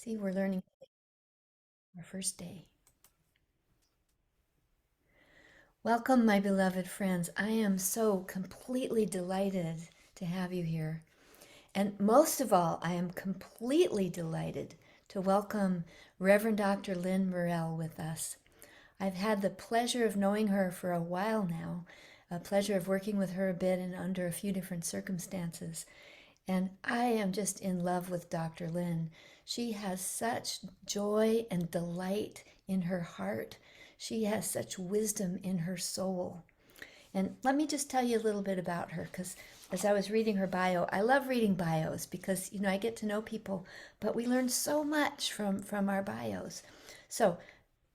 See, we're learning our first day. Welcome, my beloved friends. I am so completely delighted to have you here. And most of all, I am completely delighted to welcome Reverend Dr. Lin Morel with us. I've had the pleasure of knowing her for a while now, a pleasure of working with her a bit and under a few different circumstances. And I am just in love with Dr. Lin. She has such joy and delight in her heart. She has such wisdom in her soul. And let me just tell you a little bit about her because as I was reading her bio, I love reading bios because, I get to know people, but we learn so much from our bios. So,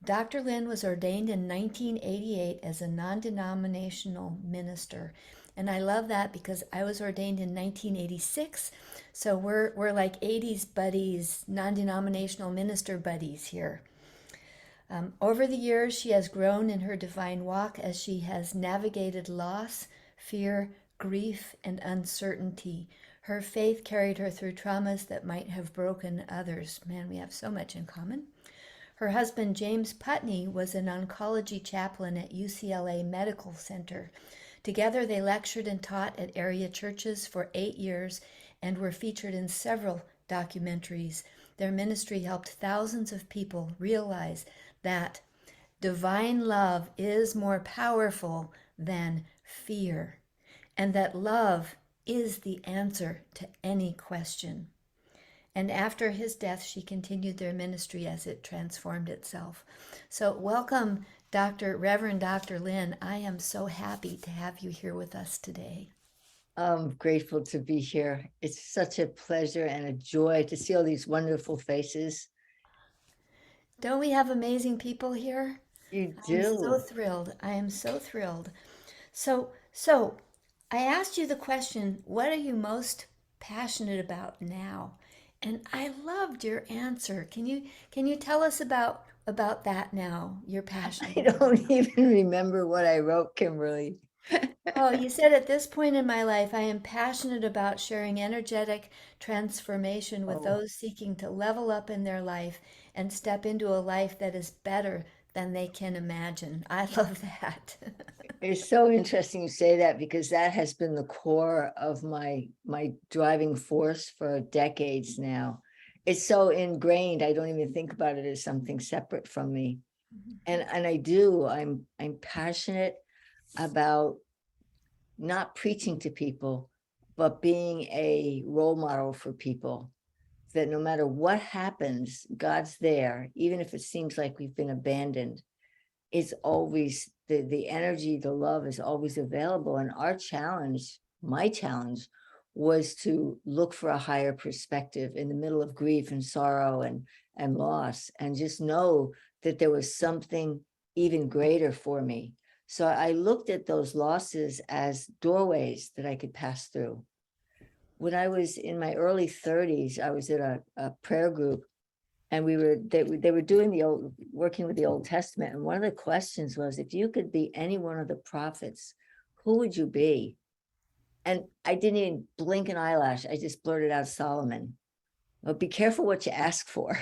Dr. Lin was ordained in 1988 as a non denominational minister. And I love that because I was ordained in 1986. So we're like 80s buddies, non denominational minister buddies here. Over the years, she has grown in her divine walk as she has navigated loss, fear, grief, and uncertainty. Her faith carried her through traumas that might have broken others. Man, we have so much in common. Her husband, James Putney, was an oncology chaplain at UCLA Medical Center. Together, they lectured and taught at area churches for 8 years and were featured in several documentaries. Their ministry helped thousands of people realize that divine love is more powerful than fear, and that love is the answer to any question. And after his death, she continued their ministry as it transformed itself. So, welcome, Reverend Dr. Lin. I am so happy to have you here with us today. I'm grateful to be here. It's such a pleasure and a joy to see all these wonderful faces. Don't we have amazing people here? You I'm so do. thrilled. I am so thrilled. So I asked you the question, what are you most passionate about now? And I loved your answer. Can you tell us about that now? Your passion. I don't even remember what I wrote, Kimberly. Oh, you said at this point in my life, I am passionate about sharing energetic transformation with Oh, those seeking to level up in their life and step into a life that is better than they can imagine. I love that. it's so interesting you say that because that has been the core of my driving force for decades now. It's so ingrained, I don't even think about it as something separate from me. And I do, I'm passionate about not preaching to people, but being a role model for people, that no matter what happens, God's there, even if it seems like we've been abandoned. It's always the energy, the love is always available. And our challenge, my challenge, was to look for a higher perspective in the middle of grief and sorrow and loss, and just know that there was something even greater for me. So I looked at those losses as doorways that I could pass through. When I was in my early 30s, I was at a prayer group, and they were doing the old, working with the Old Testament. And one of the questions was, if you could be any one of the prophets, who would you be? And I didn't even blink an eyelash. I just blurted out Solomon. Well, be careful what you ask for.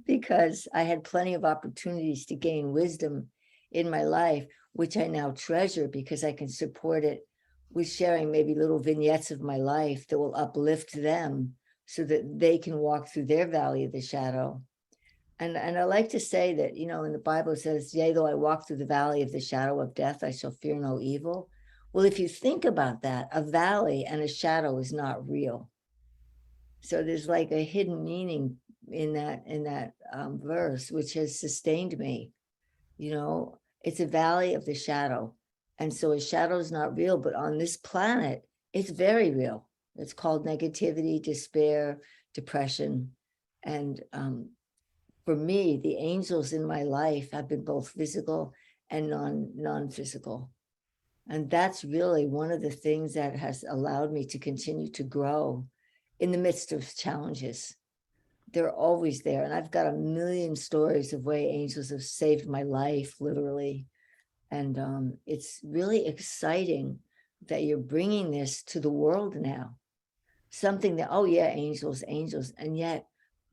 Because I had plenty of opportunities to gain wisdom in my life, which I now treasure because I can support it with sharing maybe little vignettes of my life that will uplift them so that they can walk through their valley of the shadow. And I like to say that, in the Bible it says, yea, though I walk through the valley of the shadow of death, I shall fear no evil. Well, if you think about that, a valley and a shadow is not real. So there's like a hidden meaning in that verse, which has sustained me. It's a valley of the shadow. And so a shadow is not real, but on this planet, it's very real. It's called negativity, despair, depression. And for me, the angels in my life have been both physical and non-physical. And that's really one of the things that has allowed me to continue to grow in the midst of challenges. They're always there. And I've got a million stories of way angels have saved my life, literally. And it's really exciting that you're bringing this to the world now. Something that, oh yeah, angels, angels. And yet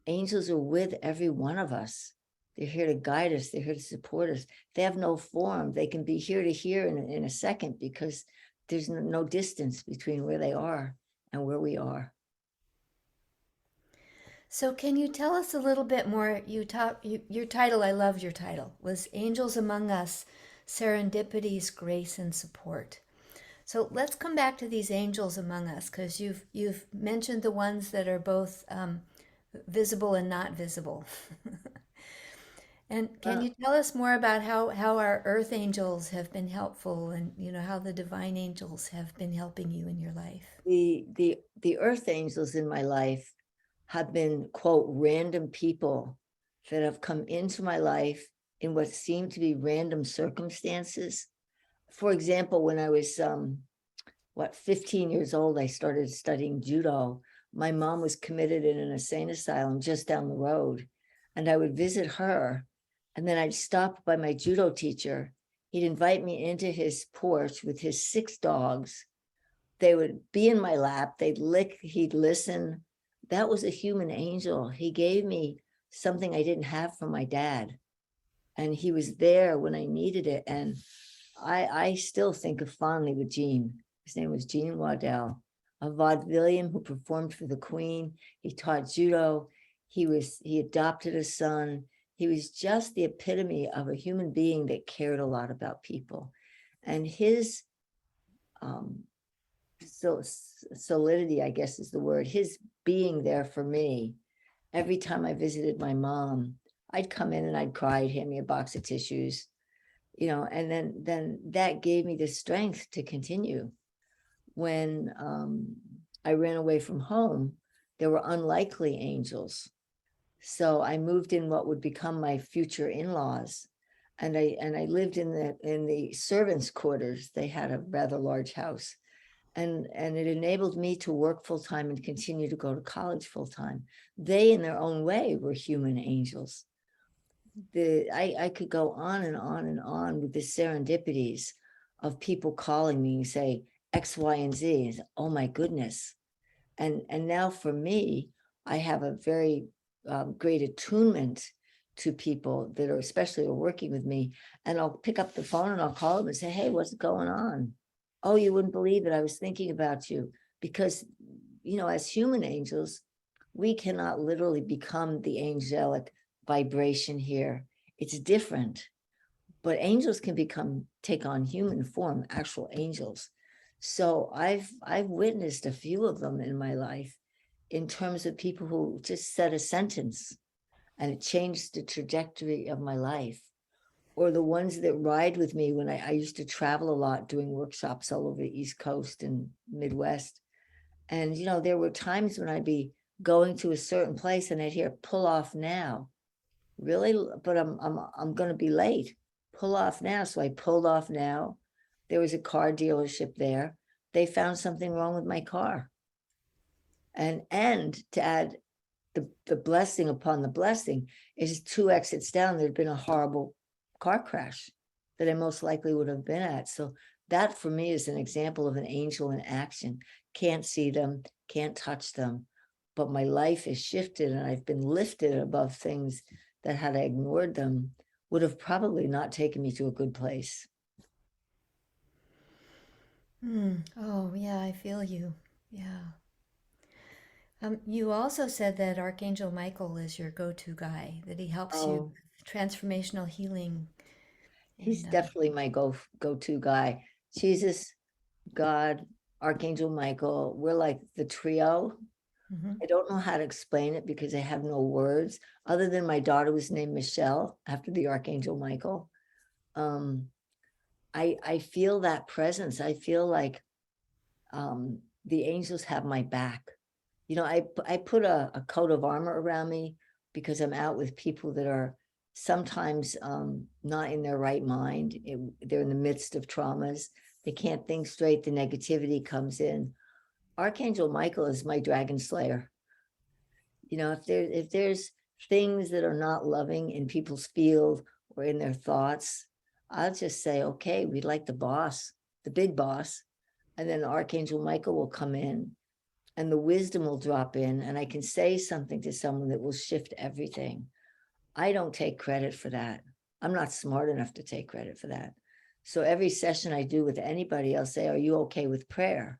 angels are with every one of us. They're here to guide us. They're here to support us. They have no form. They can be here to here in a second because there's no distance between where they are and where we are. So can you tell us a little bit more? Your title, I loved your title, was Angels Among Us, Serendipity's Grace and Support. So let's come back to these angels among us, because you've mentioned the ones that are both visible and not visible. And can Uh, you tell us more about how our earth angels have been helpful, and how the divine angels have been helping you in your life? the earth angels in my life have been, quote, random people that have come into my life in what seemed to be random circumstances. For example, when I was 15 years old, I started studying judo. My mom was committed in an insane asylum just down the road, and I would visit her, and then I'd stop by my judo teacher. He'd invite me into his porch with his 6 dogs. They would be in my lap, they'd lick, he'd listen. That was a human angel. He gave me something I didn't have from my dad, and he was there when I needed it. And I still think of fondly with Gene. His name was Gene Waddell, a vaudevillian who performed for the Queen. He taught judo. He adopted a son. He was just the epitome of a human being that cared a lot about people. And his um, solidity, I guess is the word, his being there for me. Every time I visited my mom, I'd come in and I'd cry, I'd hand me a box of tissues, and then that gave me the strength to continue. When I ran away from home, there were unlikely angels. So I moved in what would become my future in-laws. And I lived in the servants' quarters. They had a rather large house. And it enabled me to work full-time and continue to go to college full-time. They, in their own way, were human angels. I could go on and on and on with the serendipities of people calling me and say X, Y, and Z. And oh my goodness. And now for me, I have a very great attunement to people that are especially working with me. And I'll pick up the phone and I'll call them and say, hey, what's going on? Oh, you wouldn't believe it. I was thinking about you. Because, as human angels, we cannot literally become the angelic vibration here. It's different. But angels can take on human form, actual angels. So I've witnessed a few of them in my life, in terms of people who just said a sentence and it changed the trajectory of my life. Or the ones that ride with me when I used to travel a lot doing workshops all over the East Coast and Midwest. And there were times when I'd be going to a certain place and I'd hear pull off now. Really? But I'm going to be late. Pull off now. So I pulled off now. There was a car dealership there. They found something wrong with my car. And to add the blessing upon the blessing is 2 exits down, there'd been a horrible car crash that I most likely would have been at. So that for me is an example of an angel in action. Can't see them, can't touch them, but my life is shifted and I've been lifted above things that, had I ignored them, would have probably not taken me to a good place. Oh, yeah, I feel you. Yeah. You also said that Archangel Michael is your go-to guy, that he helps you Oh, with transformational healing. he's And definitely my go-to guy. Jesus, God, Archangel Michael, we're like the trio. mhm. I don't know how to explain it because I have no words other than my daughter was named Michelle after the Archangel Michael. Um, I feel that presence. I feel like the angels have my back. I put a coat of armor around me because I'm out with people that are sometimes not in their right mind. They're in the midst of traumas. They can't think straight. The negativity comes in. Archangel Michael is my dragon slayer. If there's things that are not loving in people's field or in their thoughts, I'll just say, okay, we'd like the boss, the big boss. And then Archangel Michael will come in and the wisdom will drop in, and I can say something to someone that will shift everything. I don't take credit for that. I'm not smart enough to take credit for that. So every session I do with anybody, I'll say, are you okay with prayer?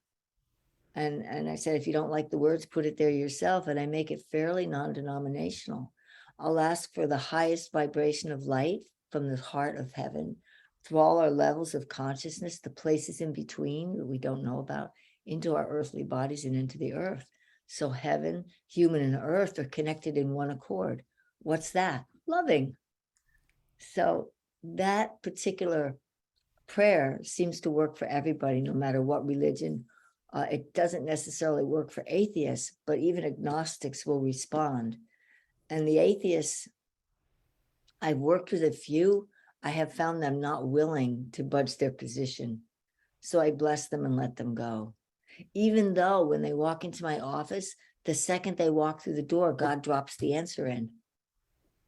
And I said, if you don't like the words, put it there yourself. And I make it fairly non-denominational. I'll ask for the highest vibration of light from the heart of heaven through all our levels of consciousness, the places in between that we don't know about, into our earthly bodies and into the earth. So heaven, human, and earth are connected in one accord. What's that? Loving. So that particular prayer seems to work for everybody, no matter what religion. It doesn't necessarily work for atheists, but even agnostics will respond. And the atheists, I've worked with a few, I have found them not willing to budge their position. So I bless them and let them go. Even though when they walk into my office, the second they walk through the door, God drops the answer in.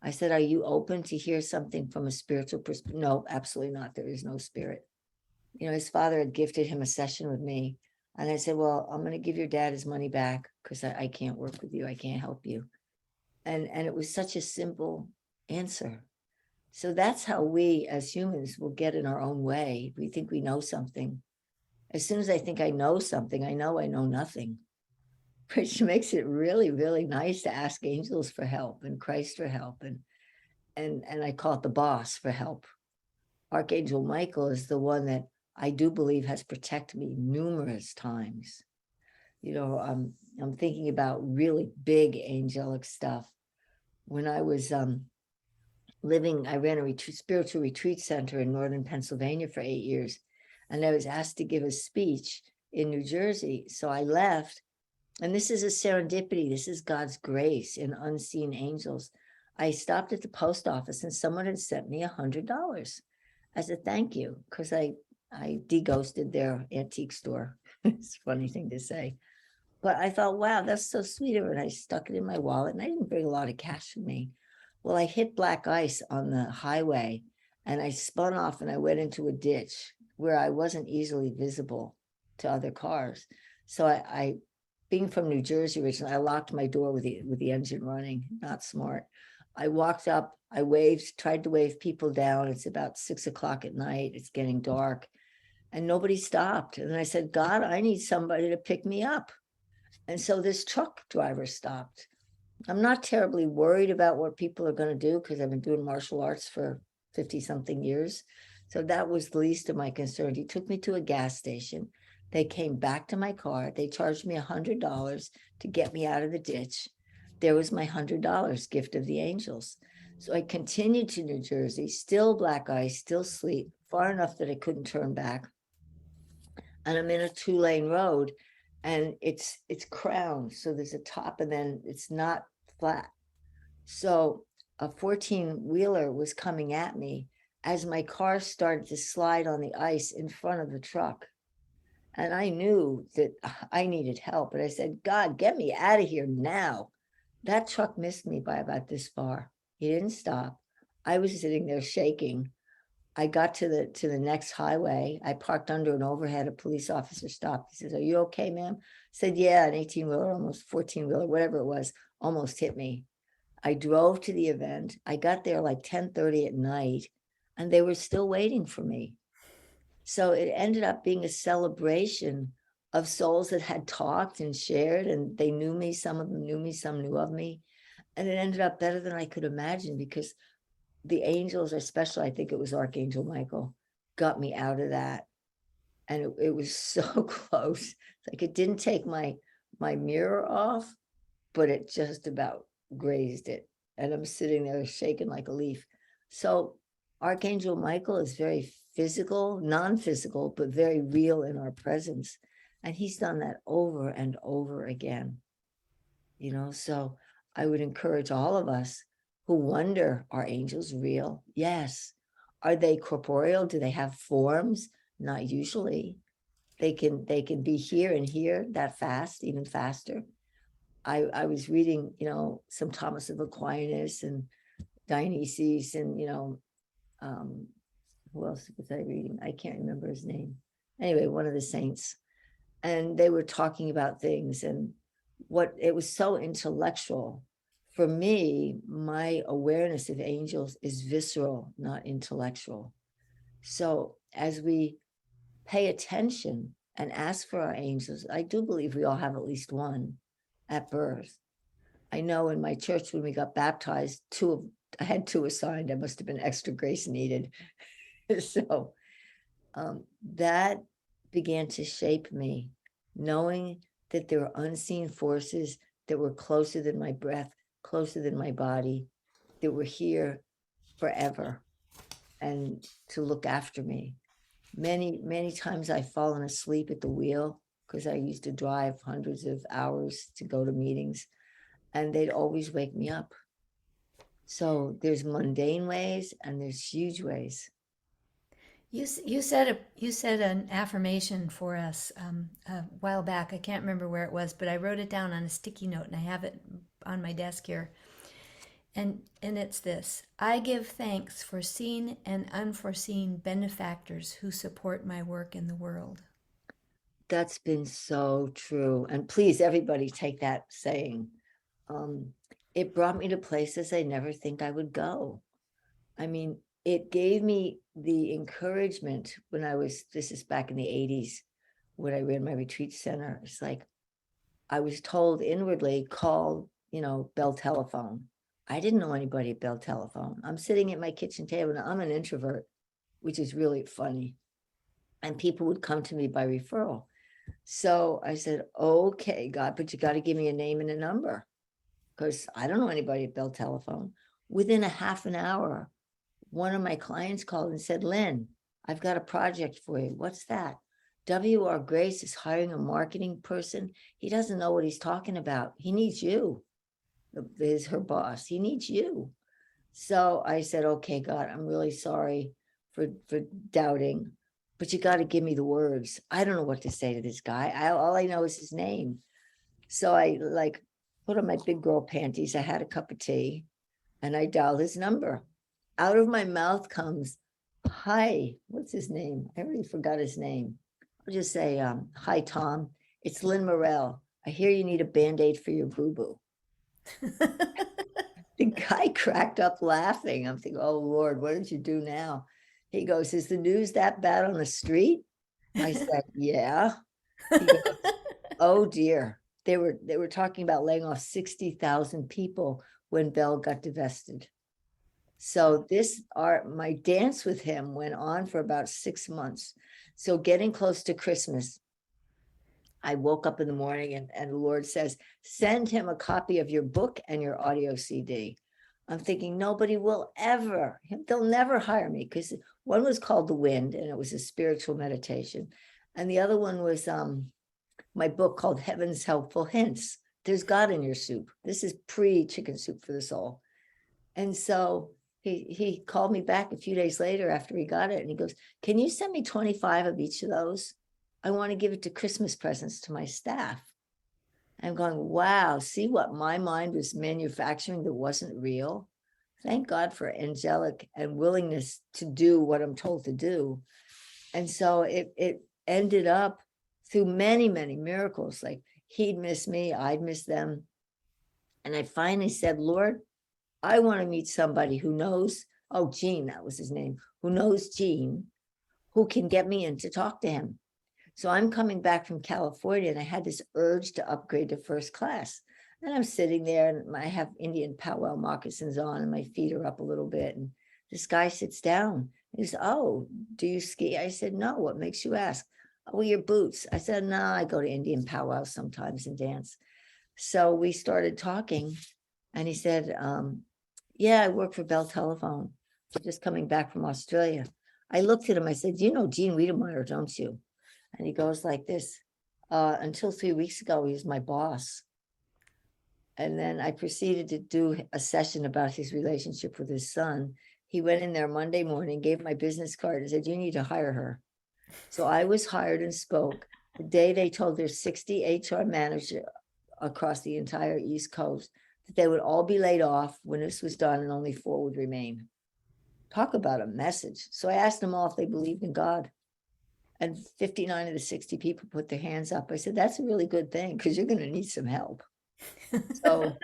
I said, are you open to hear something from a spiritual perspective? No, absolutely not. There is no spirit. His father had gifted him a session with me. And I said, well, I'm going to give your dad his money back because I can't work with you. I can't help you. And it was such a simple answer. So that's how we as humans will get in our own way. We think we know something. As soon as I think I know something, I know nothing, which makes it really, really nice to ask angels for help and Christ for help. And I call it the boss for help. Archangel Michael is the one that I do believe has protected me numerous times. I'm thinking about really big angelic stuff. When I was living, I ran a spiritual retreat center in northern Pennsylvania for 8 years, and I was asked to give a speech in New Jersey. So I left, and this is a serendipity. This is God's grace and unseen angels. I stopped at the post office, and someone had sent me $100 as a thank you, because I de-ghosted their antique store. It's a funny thing to say. But I thought, wow, that's so sweet of her. And I stuck it in my wallet, and I didn't bring a lot of cash with me. Well, I hit black ice on the highway, and I spun off and I went into a ditch where I wasn't easily visible to other cars. So I being from New Jersey originally, I locked my door with the engine running. Not smart. I walked up, I waved, tried to wave people down. It's about 6 o'clock at night. It's getting dark, and nobody stopped. And I said, God, I need somebody to pick me up. And so this truck driver stopped. I'm not terribly worried about what people are going to do because I've been doing martial arts for 50 something years. So that was the least of my concern. He took me to a gas station. They came back to my car. They charged me $100 to get me out of the ditch. There was my $100 gift of the angels. So I continued to New Jersey, still black ice, still sleet, far enough that I couldn't turn back. And I'm in a 2-lane road, and it's crowned. So there's a top, and then it's not flat. So a 14-wheeler was coming at me as my car started to slide on the ice in front of the truck. And I knew that I needed help. But I said, God, get me out of here now. That truck missed me by about this far. He didn't stop. I was sitting there shaking. I got to the next highway. I parked under an overhead. A police officer stopped. He says, are you okay, ma'am? I said, yeah, an 18-wheeler, almost 14-wheeler, whatever it was, almost hit me. I drove to the event. I got there like 10:30 at night, and they were still waiting for me. So it ended up being a celebration of souls that had talked and shared, and they knew me. Some of them knew me, some knew of me. And it ended up better than I could imagine, because the angels, especially, I think it was Archangel Michael, got me out of that. And it was so close. Like, it didn't take my mirror off, but it just about grazed it. And I'm sitting there shaking like a leaf. So Archangel Michael is very physical, non-physical, but very real in our presence. And he's done that over and over again. So I would encourage all of us who wonder, are angels real? Yes. Are they corporeal? Do they have forms? Not usually. They can be here and here that fast, even faster. I was reading, some Thomas of Aquinas and Dionysius, and who else was I reading? I can't remember his name. Anyway, one of the saints. And they were talking about things, and what it was so intellectual. For me, my awareness of angels is visceral, not intellectual. So as we pay attention and ask for our angels, I do believe we all have at least one at birth. I know in my church when we got baptized, I had two assigned. I must have been extra grace needed. So that began to shape me, knowing that there were unseen forces that were closer than my breath, closer than my body, that were here forever and to look after me. Many times I've fallen asleep at the wheel because I used to drive hundreds of hours to go to meetings, and they'd always wake me up. So there's mundane ways and there's huge ways. You said an affirmation for us a while back. I can't remember where it was, but I wrote it down on a sticky note and I have it on my desk here. And it's this: I give thanks for seen and unforeseen benefactors who support my work in the world. That's been so true. And please, everybody take that saying. Um, it brought me to places I never think I would go. I mean, it gave me the encouragement when this is back in the 80s, when I ran my retreat center. It's like, I was told inwardly, call, Bell Telephone. I didn't know anybody at Bell Telephone. I'm sitting at my kitchen table. Now, I'm an introvert, which is really funny. And people would come to me by referral. So I said, okay, God, but you got to give me a name and a number because I don't know anybody at Bell Telephone. Within a half an hour, one of my clients called and said, Lynn, I've got a project for you. What's that? W.R. Grace is hiring a marketing person. He doesn't know what he's talking about. He needs you. Is her boss. He needs you. So I said, okay, God, I'm really sorry for doubting, but you got to give me the words. I don't know what to say to this guy. All I know is his name. So I put on my big girl panties. I had a cup of tea and I dialed his number. Out of my mouth comes, hi, what's his name? I already forgot his name. I'll just say, hi, Tom. It's Lin Morel. I hear you need a Band-Aid for your boo-boo. The guy cracked up laughing. I'm thinking, oh, Lord, what did you do now? He goes, is the news that bad on the street? I said, yeah. He goes, oh, dear. They were talking about laying off 60,000 people when Bell got divested. So my dance with him went on for about 6 months. So getting close to Christmas, I woke up in the morning and the Lord says, send him a copy of your book and your audio CD. I'm thinking nobody will ever, they'll never hire me because one was called The Wind and it was a spiritual meditation. And the other one was my book called Heaven's Helpful Hints. There's God in your soup. This is pre-Chicken Soup for the Soul. And so he called me back a few days later after he got it and he goes, can you send me 25 of each of those? I want to give it to Christmas presents to my staff. I'm going, wow, see what my mind was manufacturing that wasn't real. Thank God for angelic and willingness to do what I'm told to do. And so it ended up through many, many miracles. Like he'd miss me, I'd miss them. And I finally said, Lord, I want to meet somebody who knows, Gene, that was his name, who knows Gene, who can get me in to talk to him. So I'm coming back from California and I had this urge to upgrade to first class. And I'm sitting there and I have Indian powwow moccasins on and my feet are up a little bit. And this guy sits down. He says, oh, do you ski? I said, no, what makes you ask? Oh, your boots. I said, no, I go to Indian powwow sometimes and dance. So we started talking and he said, yeah, I work for Bell Telephone. I'm just coming back from Australia. I looked at him. I said, you know Gene Wiedemeyer, don't you? And he goes like this, until 3 weeks ago, he was my boss. And then I proceeded to do a session about his relationship with his son. He went in there Monday morning, gave my business card and said, you need to hire her. So I was hired and spoke. The day they told their 60 HR managers across the entire East Coast that they would all be laid off when this was done and only 4 would remain. Talk about a message. So I asked them all if they believed in God. And 59 of the 60 people put their hands up. I said, that's a really good thing because you're going to need some help. So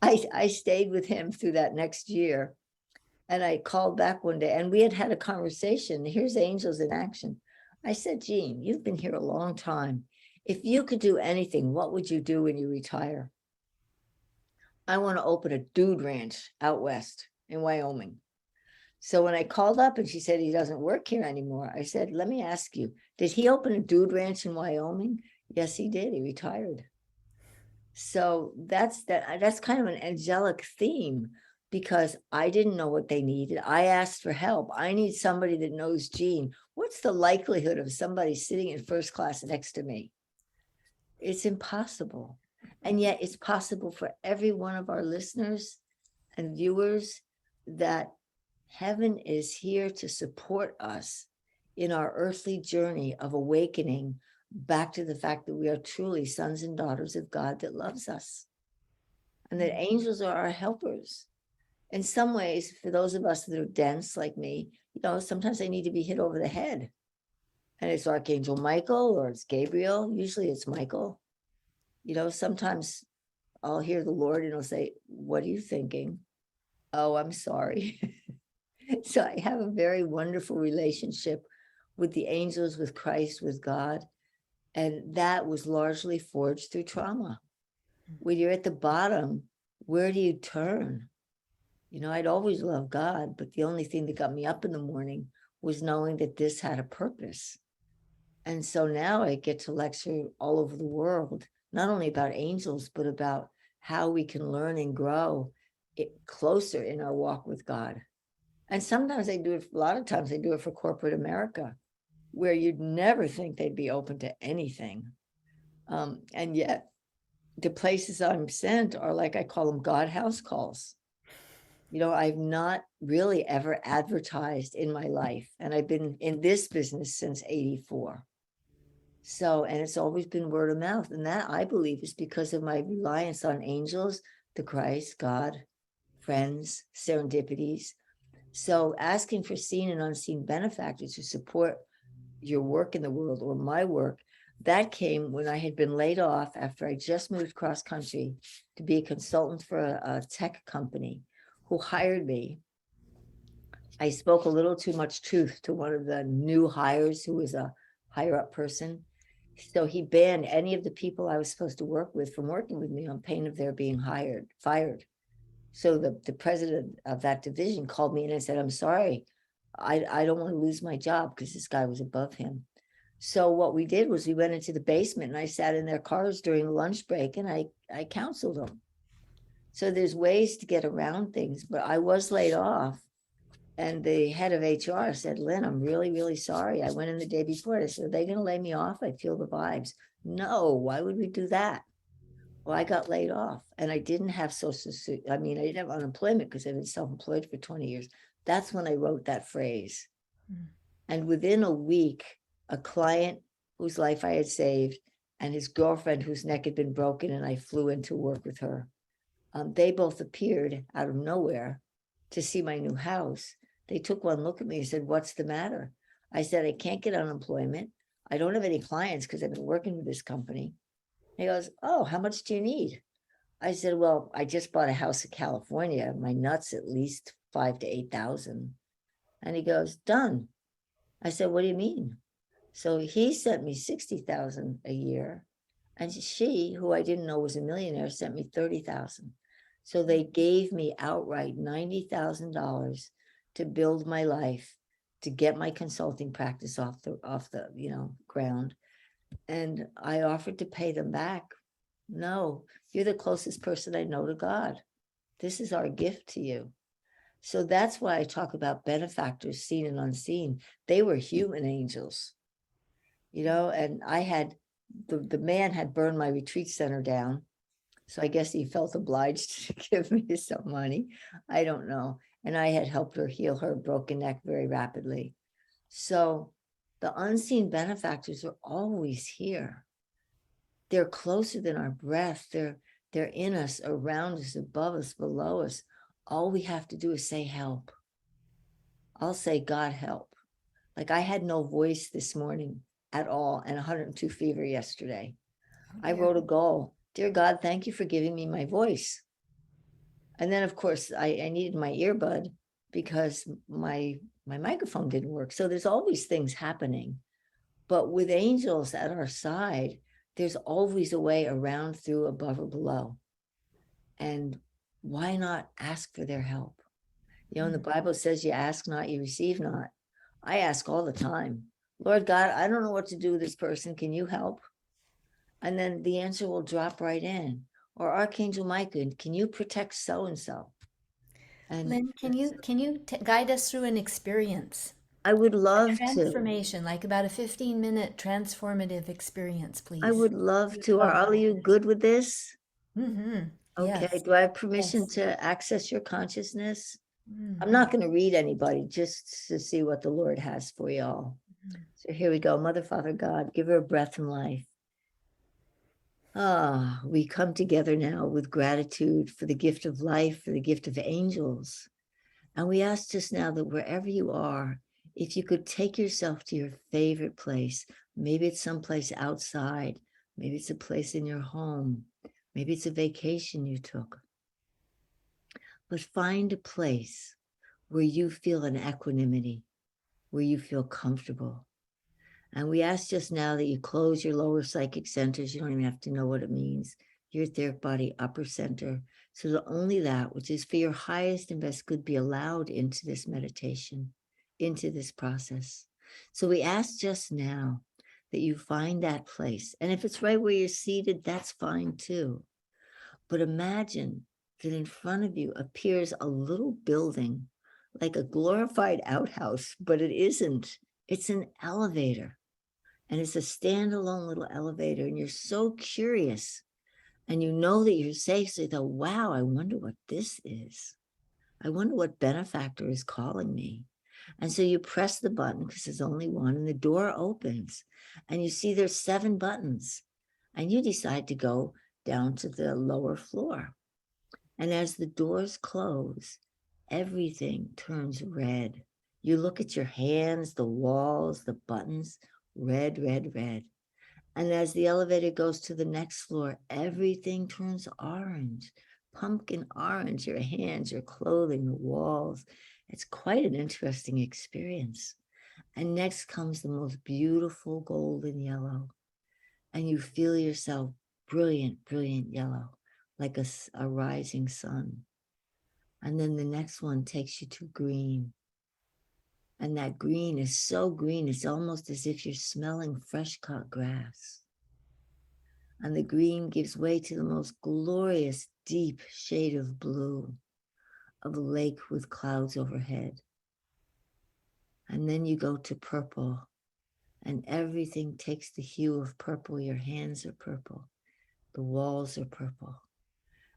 I stayed with him through that next year. And I called back one day and we had had a conversation. Here's angels in action. I said, Gene, you've been here a long time. If you could do anything, what would you do when you retire? I want to open a dude ranch out west in Wyoming. So when I called up and she said he doesn't work here anymore, I said, let me ask you, did he open a dude ranch in Wyoming? Yes, he did. He retired. So that's kind of an angelic theme because I didn't know what they needed. I asked for help. I need somebody that knows Gene. What's the likelihood of somebody sitting in first class next to me? It's impossible. And yet it's possible for every one of our listeners and viewers that heaven is here to support us in our earthly journey of awakening back to the fact that we are truly sons and daughters of God that loves us, and that angels are our helpers. In some ways, for those of us that are dense like me, sometimes they need to be hit over the head. And it's Archangel Michael or it's Gabriel. Usually it's Michael. Sometimes I'll hear the Lord and he'll say, what are you thinking? Oh, I'm sorry. So I have a very wonderful relationship with the angels, with Christ, with God. And that was largely forged through trauma. When you're at the bottom, where do you turn? I'd always loved God, but the only thing that got me up in the morning was knowing that this had a purpose. And so now I get to lecture all over the world, not only about angels, but about how we can learn and grow it closer in our walk with God. And sometimes they do it, a lot of times they do it for corporate America, where you'd never think they'd be open to anything. And yet the places I'm sent are like, I call them God house calls. I've not really ever advertised in my life, and I've been in this business since 84. So, and it's always been word of mouth. And that I believe is because of my reliance on angels, the Christ, God, friends, serendipities. So asking for seen and unseen benefactors to support your work in the world or my work, that came when I had been laid off after I just moved cross country to be a consultant for a tech company who hired me. I spoke a little too much truth to one of the new hires who was a higher up person. So he banned any of the people I was supposed to work with from working with me on pain of their being fired. So the president of that division called me in and said, I'm sorry, I don't want to lose my job because this guy was above him. So what we did was we went into the basement and I sat in their cars during lunch break and I counseled them. So there's ways to get around things, but I was laid off. And the head of HR said, Lynn, I'm really, really sorry. I went in the day before. I said, are they going to lay me off? I feel the vibes. No, why would we do that? Well, I got laid off and I didn't have I didn't have unemployment because I've been self-employed for 20 years. That's when I wrote that phrase. And within a week, a client whose life I had saved and his girlfriend whose neck had been broken, and I flew in to work with her. They both appeared out of nowhere to see my new house. They took one look at me and said, what's the matter? I said, I can't get unemployment. I don't have any clients because I've been working with this company. He goes, oh, how much do you need? I said, well, I just bought a house in California. My nuts at least 5,000 to 8,000. And he goes, done. I said, what do you mean? So he sent me 60,000 a year. And she, who I didn't know was a millionaire, sent me 30,000. So they gave me outright $90,000 to build my life, to get my consulting practice off the ground. And I offered to pay them back. No, you're the closest person I know to God. This is our gift to you. So that's why I talk about benefactors, seen and unseen. They were human angels, and I had the man had burned my retreat center down. So I guess he felt obliged to give me some money. I don't know. And I had helped her heal her broken neck very rapidly. So the unseen benefactors are always here. They're closer than our breath. They're in us, around us, above us, below us. All we have to do is say help. I'll say, God help. Like I had no voice this morning at all and 102 fever yesterday. I wrote a goal. dear God, thank you for giving me my voice. And then, of course, I needed my earbud because my microphone didn't work. So there's always things happening. But with angels at our side, there's always a way around, through, above, or below. And why not ask for their help? You know, and the Bible says you ask not, you receive not. I ask all the time, Lord God, I don't know what to do with this person. Can you help? And then the answer will drop right in. Or Archangel Michael, can you protect so and so? And Lynn, can you guide us through an experience, I would a love to. transformation, like about a 15-minute transformative experience, I please? would love to. Are Oh, all of you good with this? mm-hmm. Okay. Yes, Do I have permission yes. to access your consciousness? I'm Mm-hmm. not going to read anybody, just to see what the Lord has for y'all. So here we go. Mother, Father, God, give her a breath and life. Ah, we come together now with gratitude for the gift of life, for the gift of angels. And we ask just now that wherever you are, if you could take yourself to your favorite place, maybe it's someplace outside, maybe it's a place in your home, maybe it's a vacation you took, but find a place where you feel an equanimity, where you feel comfortable. And we ask just now that you close your lower psychic centers. You don't even have to know what it means. Your etheric body, upper center, so that only that which is for your highest and best good be allowed into this meditation, into this process. So we ask just now that you find that place. And if it's right where you're seated, that's fine too. But imagine that in front of you appears a little building, like a glorified outhouse, but it isn't. It's an elevator, and it's a standalone little elevator, and you're so curious, and you know that you're safe. So you thought, wow, I wonder what this is. I wonder what benefactor is calling me. And so you press the button because there's only one, and the door opens, and you see there's 7 buttons, and you decide to go down to the lower floor. And as the doors close, everything turns red. You look at your hands, the walls, the buttons, red, red, red. And as the elevator goes to the next floor, everything turns orange, pumpkin orange, your hands, your clothing, the walls. It's quite an interesting experience. And next comes the most beautiful golden yellow. And you feel yourself brilliant, brilliant yellow, like a rising sun. And then the next one takes you to green. And that green is so green, it's almost as if you're smelling fresh cut grass. And the green gives way to the most glorious, deep shade of blue, of a lake with clouds overhead. And then you go to purple, and everything takes the hue of purple. Your hands are purple, the walls are purple.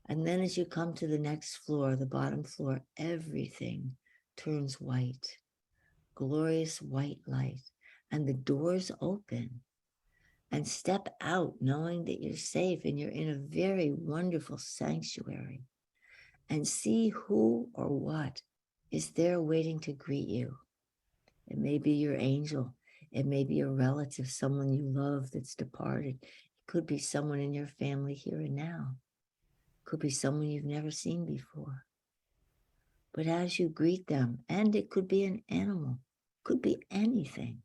And then as you come to the next floor, the bottom floor, everything turns white, glorious white light. And the doors open, and step out knowing that you're safe and you're in a very wonderful sanctuary, and see who or what is there waiting to greet you. It may be your angel. It may be a relative, someone you love that's departed. It could be someone in your family here and now. It could be someone you've never seen before. But as you greet them, and it could be an animal, could be anything,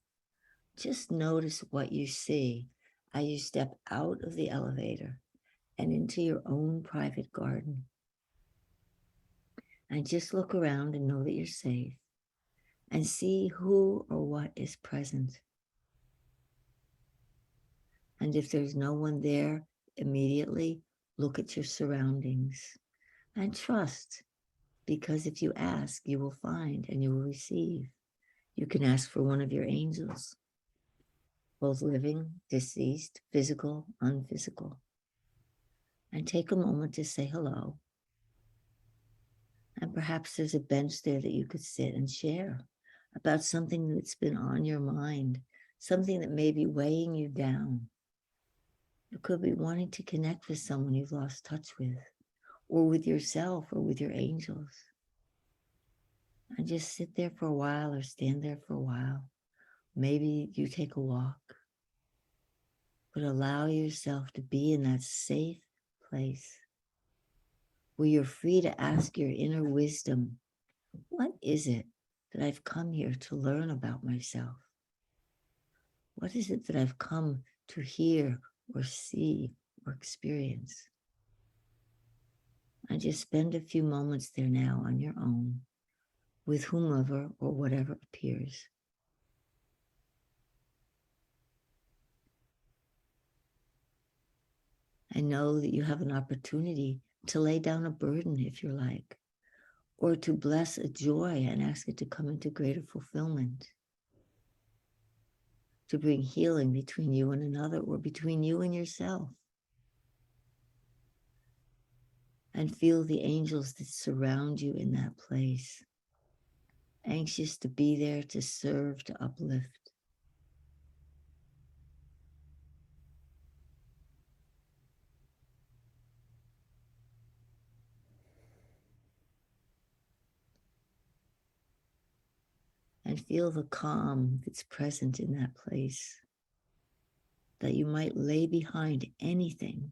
just notice what you see as you step out of the elevator and into your own private garden. And just look around and know that you're safe, and see who or what is present. And if there's no one there immediately, look at your surroundings and trust, because if you ask, you will find and you will receive. You can ask for one of your angels, both living, deceased, physical, unphysical, and take a moment to say hello. And perhaps there's a bench there that you could sit and share about something that's been on your mind, something that may be weighing you down. You could be wanting to connect with someone you've lost touch with, or with yourself, or with your angels. And just sit there for a while, or stand there for a while. Maybe you take a walk, but allow yourself to be in that safe place where you're free to ask your inner wisdom, what is it that I've come here to learn about myself? What is it that I've come to hear or see or experience? And just spend a few moments there now on your own with whomever or whatever appears. And know that you have an opportunity to lay down a burden if you're like, or to bless a joy and ask it to come into greater fulfillment, to bring healing between you and another or between you and yourself. And feel the angels that surround you in that place, anxious to be there, to serve, to uplift. And feel the calm that's present in that place, that you might lay behind anything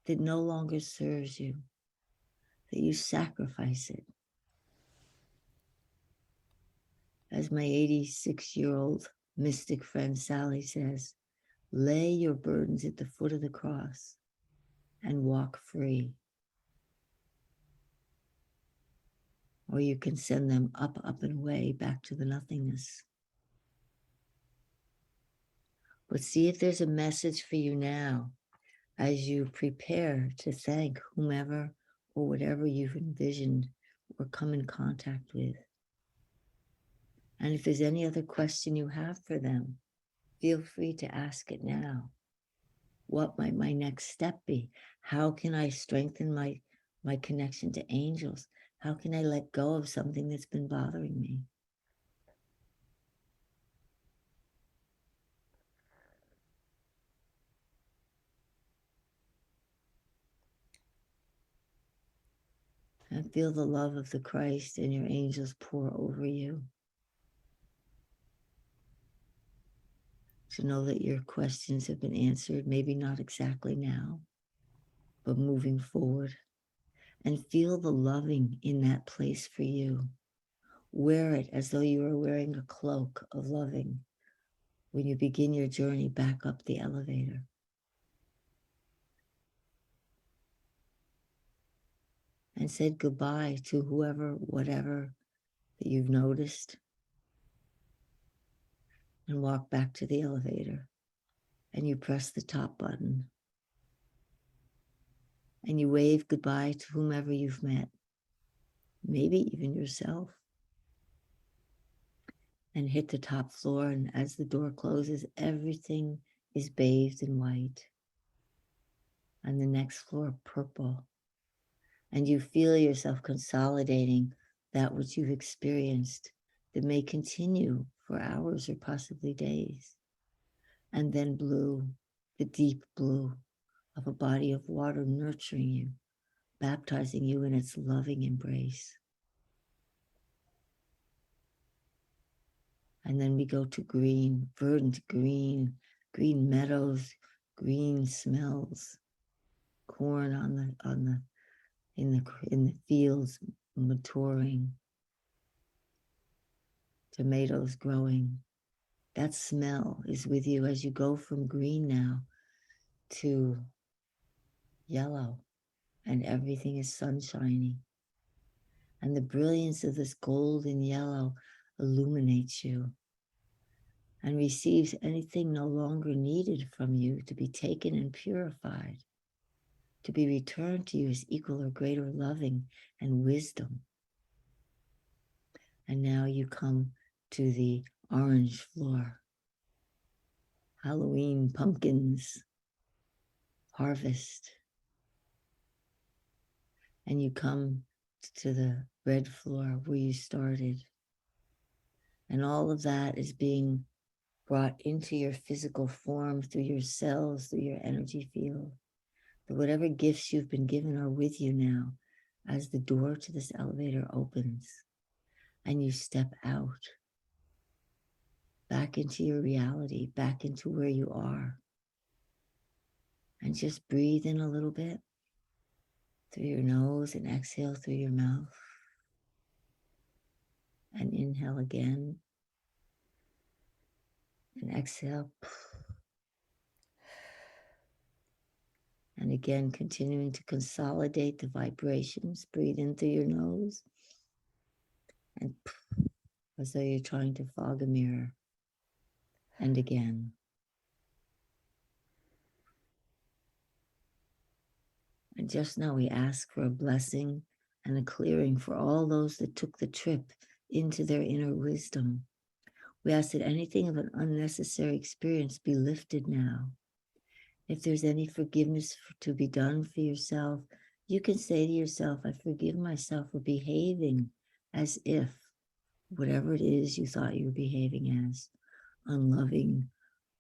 that no longer serves you, that you sacrifice it. As my 86-year-old mystic friend Sally says, lay your burdens at the foot of the cross and walk free. Or you can send them up, up and away back to the nothingness. But see if there's a message for you now as you prepare to thank whomever or whatever you've envisioned or come in contact with. And if there's any other question you have for them, feel free to ask it now. What might my next step be? How can I strengthen my connection to angels? How can I let go of something that's been bothering me? And feel the love of the Christ and your angels pour over you. To know that your questions have been answered, maybe not exactly now, but moving forward. And feel the loving in that place for you. Wear it as though you are wearing a cloak of loving when you begin your journey back up the elevator. And said goodbye to whoever, whatever that you've noticed. And walk back to the elevator. And you press the top button. And you wave goodbye to whomever you've met. Maybe even yourself. And hit the top floor, and as the door closes, everything is bathed in white. And the next floor, purple. And you feel yourself consolidating that which you've experienced that may continue for hours or possibly days. And then blue, the deep blue of a body of water nurturing you, baptizing you in its loving embrace. And then we go to green, verdant green, green meadows, green smells, corn in the fields maturing, tomatoes growing. That smell is with you as you go from green now to yellow, and everything is sunshiny. And the brilliance of this golden yellow illuminates you and receives anything no longer needed from you to be taken and purified, to be returned to you as equal or greater loving and wisdom. And now you come to the orange floor. Halloween pumpkins, harvest. And you come to the red floor where you started. And all of that is being brought into your physical form through your cells, through your energy field. That whatever gifts you've been given are with you now as the door to this elevator opens and you step out, back into your reality, back into where you are. And just breathe in a little bit through your nose and exhale through your mouth. And inhale again and exhale. And again, continuing to consolidate the vibrations. Breathe in through your nose and as though you're trying to fog a mirror. And again. And just now we ask for a blessing and a clearing for all those that took the trip into their inner wisdom. We ask that anything of an unnecessary experience be lifted now. If there's any forgiveness to be done for yourself, you can say to yourself, I forgive myself for behaving as if whatever it is you thought you were behaving as, unloving,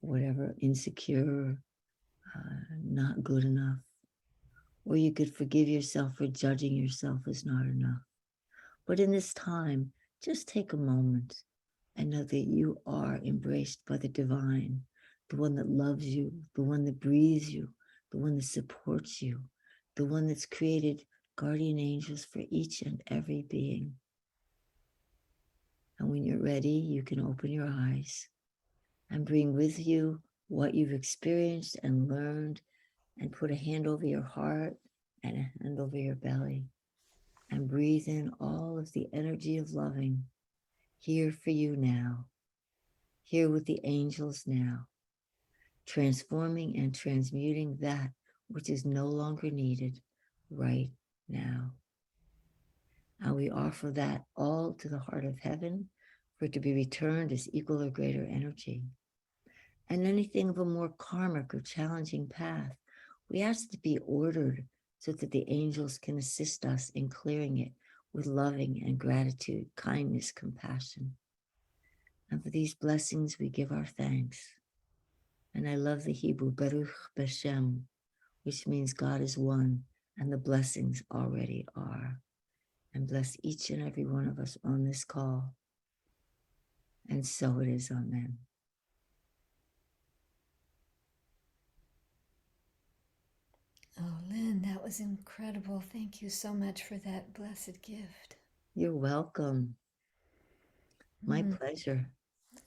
whatever, insecure, not good enough. Or you could forgive yourself for judging yourself as not enough. But in this time, just take a moment and know that you are embraced by the divine, the one that loves you, the one that breathes you, the one that supports you, the one that's created guardian angels for each and every being. And when you're ready, you can open your eyes and bring with you what you've experienced and learned, and put a hand over your heart and a hand over your belly, and breathe in all of the energy of loving here for you now, here with the angels now, transforming and transmuting that which is no longer needed right now. And we offer that all to the heart of heaven for it to be returned as equal or greater energy. And anything of a more karmic or challenging path, we ask to be ordered so that the angels can assist us in clearing it with loving and gratitude, kindness, compassion. And for these blessings, we give our thanks. And I love the Hebrew, Baruch B'Shem, which means God is one, and the blessings already are. And bless each and every one of us on this call. And so it is, amen. Oh, Lynn, that was incredible. Thank you so much for that blessed gift. You're welcome. My pleasure.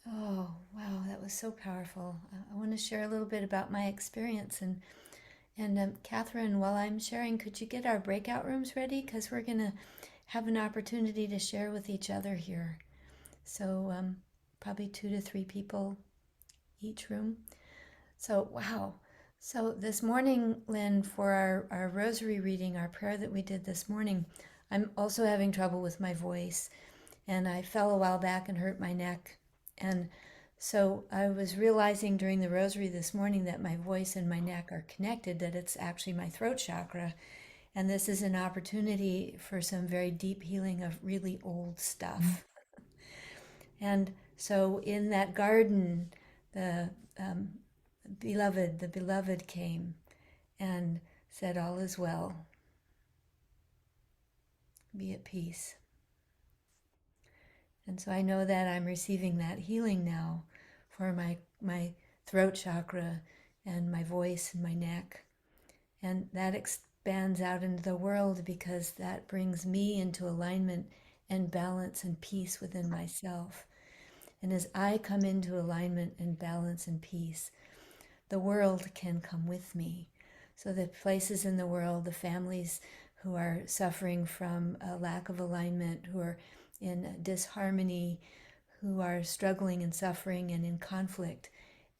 Oh, wow, that was so powerful. I want to share a little bit about my experience. And Catherine, while I'm sharing, could you get our breakout rooms ready? Because we're going to have an opportunity to share with each other here. So probably 2 to 3 people each room. So, wow. So this morning, Lynn, for our rosary reading, our prayer that we did this morning, I'm also having trouble with my voice. And I fell a while back and hurt my neck. And so I was realizing during the rosary this morning that my voice and my neck are connected, that it's actually my throat chakra. And this is an opportunity for some very deep healing of really old stuff. And so in that garden, the the beloved came and said, all is well, be at peace. And so I know that I'm receiving that healing now for my throat chakra and my voice and my neck. And that expands out into the world because that brings me into alignment and balance and peace within myself. And as I come into alignment and balance and peace, the world can come with me. So the places in the world, the families who are suffering from a lack of alignment, who are in disharmony, who are struggling and suffering and in conflict,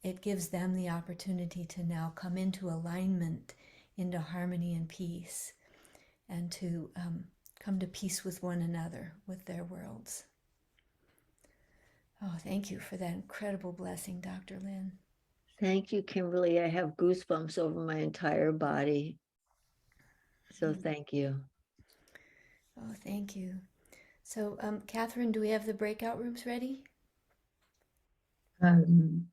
it gives them the opportunity to now come into alignment, into harmony and peace, and to come to peace with one another, with their worlds. Oh, thank you for that incredible blessing, Dr. Lynn. Thank you, Kimberly. I have goosebumps over my entire body. So thank you. Oh, thank you. So, Catherine, do we have the breakout rooms ready? One.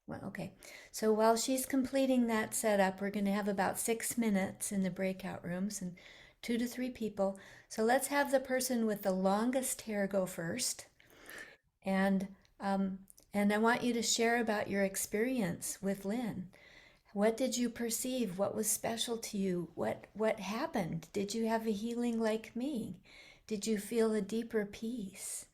Well, okay. So while she's completing that setup, we're going to have about 6 minutes in the breakout rooms and 2 to 3 people. So let's have the person with the longest hair go first. And um, and I want you to share about your experience with Lynn. What did you perceive? What was special to you? What happened? Did you have a healing like me? Did you feel a deeper peace?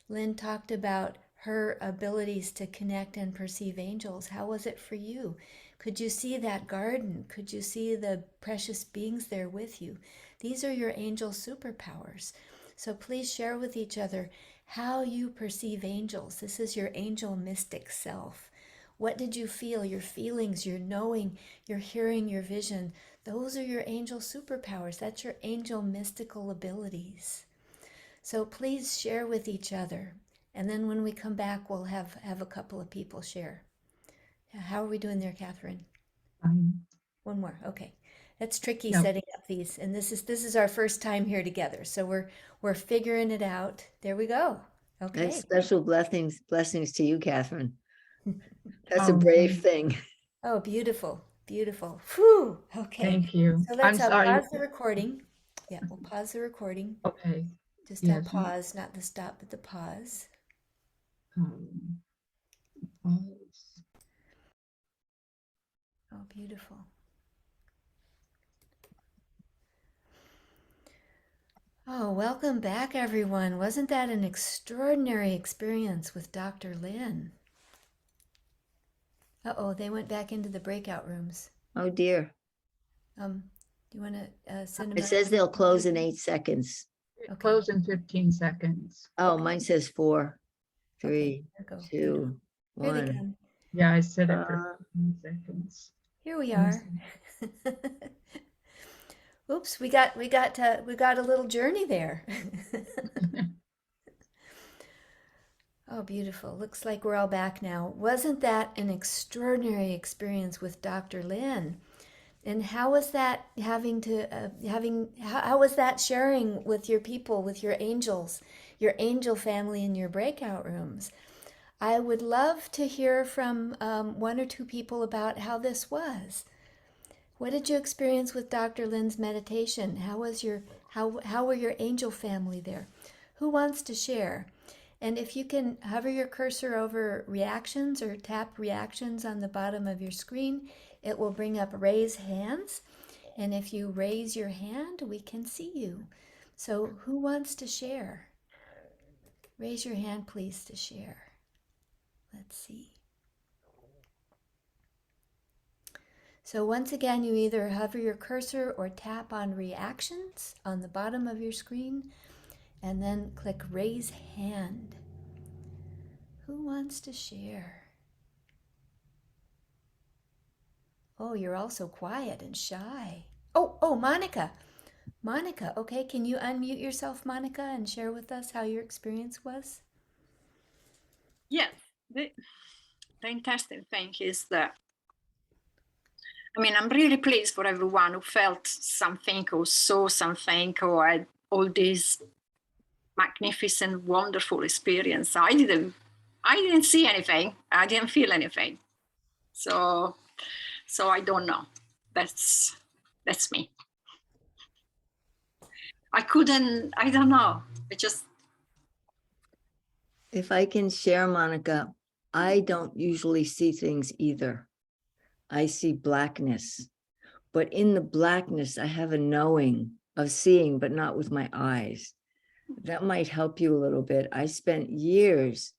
Lynn talked about her abilities to connect and perceive angels. How was it for you? Could you see that garden? Could you see the precious beings there with you? These are your angel superpowers. So please share with each other how you perceive angels. This is your angel mystic self. What did you feel? Your feelings, your knowing, your hearing, your vision. Those are your angel superpowers. That's your angel mystical abilities. So please share with each other. And then when we come back, we'll have a couple of people share. How are we doing there, Catherine? One more. Okay. That's tricky Yeah, setting up these. And this is our first time here together. So we're figuring it out. There we go. And Okay. special blessings to you, Catherine. That's a oh, brave thing. Oh, beautiful. Beautiful. Whew. Okay. thank you. So I'm let's sorry. pause the recording. Yeah, we'll pause the recording. Okay, Just yes. pause, not the stop, but the pause. um, pause. Oh, beautiful. Oh, welcome back, everyone. Wasn't that an extraordinary experience with Dr. Lin? Uh-oh, they went back into the breakout rooms. Oh dear. Do you want to send them It out? says they'll close in 8 seconds. Okay. Close in 15 seconds. Oh, Okay. mine says 4, Okay, 3, there go. 2, Here they 1. come. Yeah, I set it for Uh, 15 seconds. Here we Let me are. Oops, we got a little journey there. see. Oh, beautiful. Looks like we're all back now. Wasn't that an extraordinary experience with Dr. Lin? And how was that how was that sharing with your people, with your angels, your angel family in your breakout rooms? I would love to hear from one or two people about how this was. What did you experience with Dr. Lin's meditation? How were your angel family there? Who wants to share? And if you can hover your cursor over reactions or tap reactions on the bottom of your screen, it will bring up raise hands. And if you raise your hand, we can see you. So who wants to share? Raise your hand, please, to share. Let's see. So once again, you either hover your cursor or tap on reactions on the bottom of your screen and then click raise hand. Who wants to share? Oh, you're all so quiet and shy. Oh, Monica. Monica, okay, can you unmute yourself, Monica, and share with us how your experience was? Yes, the fantastic thing is that, I mean, I'm really pleased for everyone who felt something or saw something or had all this magnificent, wonderful experience. I didn't see anything. I didn't feel anything. So I don't know. That's me. I don't know. It just, if I can share, Monica, I don't usually see things either. I see blackness, but in the blackness, I have a knowing of seeing, but not with my eyes. That might help you a little bit. I spent years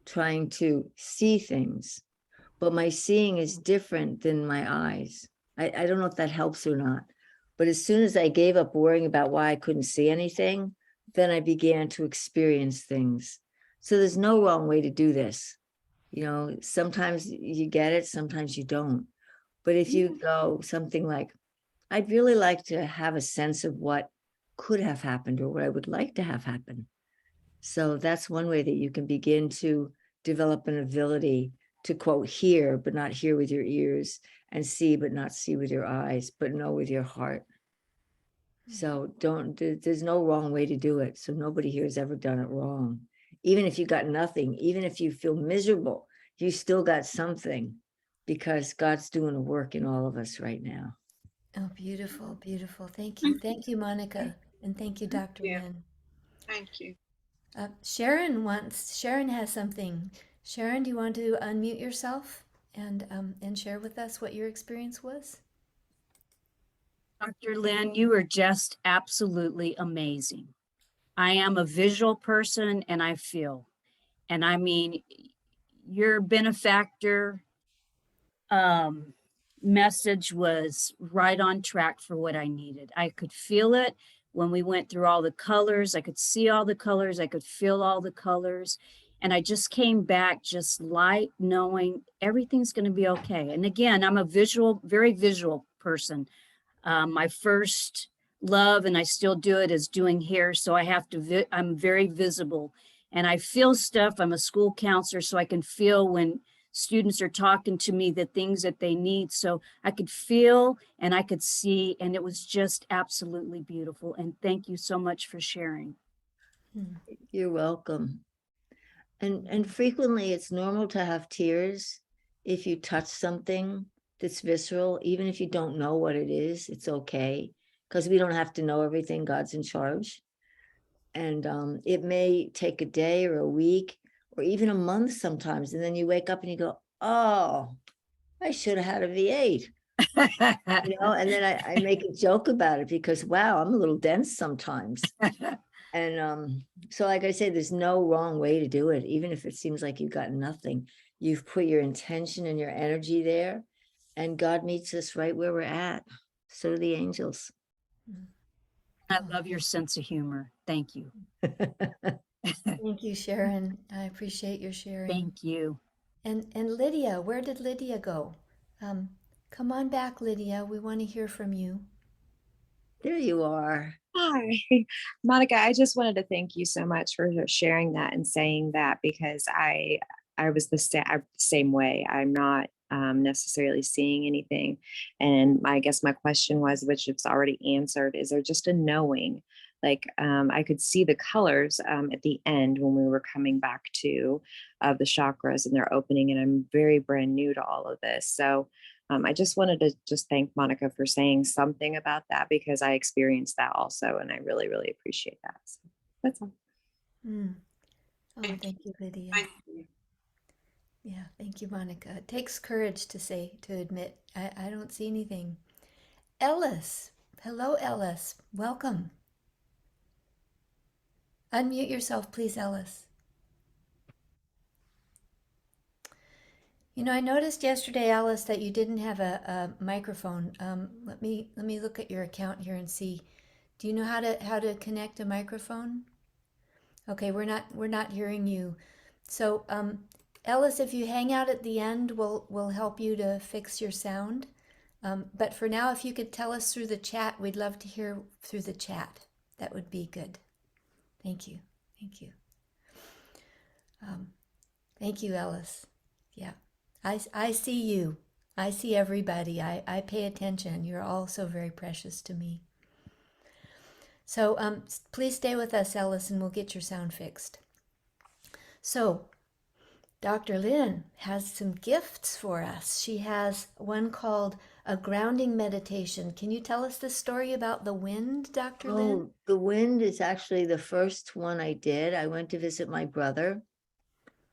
trying to see things, but my seeing is different than my eyes. I don't know if that helps or not. But as soon as I gave up worrying about why I couldn't see anything, then I began to experience things. So there's no wrong way to do this. You know, sometimes you get it, sometimes you don't. But if you go something like, I'd really like to have a sense of what could have happened or what I would like to have happen. So that's one way that you can begin to develop an ability to quote, hear, but not hear with your ears, and see, but not see with your eyes, but know with your heart. So there's no wrong way to do it. So nobody here has ever done it wrong. Even if you got nothing, even if you feel miserable, you still got something, because God's doing a work in all of us right now. Oh, beautiful, beautiful. Thank you. Thank you, Monica. And thank you, Dr. yeah, Lin. thank you. Sharon has something. Sharon, do you want to unmute yourself and share with us what your experience was? Dr. Lynn, you are just absolutely amazing. I am a visual person and I feel. And I mean, your benefactor message was right on track for what I needed. I could feel it when we went through all the colors. I could see all the colors. I could feel all the colors. And I just came back just light, knowing everything's going to be okay. And again, I'm a visual, very visual person. My first love, and I still do it, is doing hair. So I have to, I'm very visible and I feel stuff. I'm a school counselor, so I can feel when students are talking to me the things that they need. So I could feel and I could see, and it was just absolutely beautiful. And thank you so much for sharing. You're welcome. And frequently it's normal to have tears if you touch something that's visceral, even if you don't know what it is, it's okay, because we don't have to know everything. God's in charge. And it may take a day or a week or even a month sometimes. And then you wake up and you go, oh, I should have had a V8, you know, and then I make a joke about it because, wow, I'm a little dense sometimes. And so like I say, there's no wrong way to do it. Even if it seems like you've got nothing, you've put your intention and your energy there, and God meets us right where we're at. So do the angels. I love your sense of humor. Thank you. Thank you, Sharon. I appreciate your sharing. Thank you. And Lydia, where did Lydia go? Come on back, Lydia. We want to hear from you. There you are. Hi, Monica. I just wanted to thank you so much for sharing that and saying that, because I was the same way. I'm not necessarily seeing anything, and I guess my question was, which it's already answered, is there just a knowing? Like I could see the colors at the end when we were coming back to the chakras and their opening, and I'm very brand new to all of this, so. I just wanted to just thank Monica for saying something about that, because I experienced that also, and I really, really appreciate that. So that's all. Oh, thank you, Lydia. Yeah, thank you, Monica. It takes courage to admit, I don't see anything. Ellis. Hello, Ellis. Welcome. Unmute yourself, please, Ellis. You know, I noticed yesterday, Alice, that you didn't have a microphone. Let me look at your account here and see. Do you know how to connect a microphone? Okay, we're not hearing you. So, Ellis, if you hang out at the end, we'll help you to fix your sound. But for now, if you could tell us through the chat, we'd love to hear through the chat. That would be good. Thank you. Thank you. Thank you, Ellis. Yeah. I see you. I see everybody. I pay attention. You're all so very precious to me. So please stay with us, Ellis, and we'll get your sound fixed. So Dr. Lin has some gifts for us. She has one called a grounding meditation. Can you tell us the story about the wind, Dr. Lin? Oh, the wind is actually the first one I did. I went to visit my brother,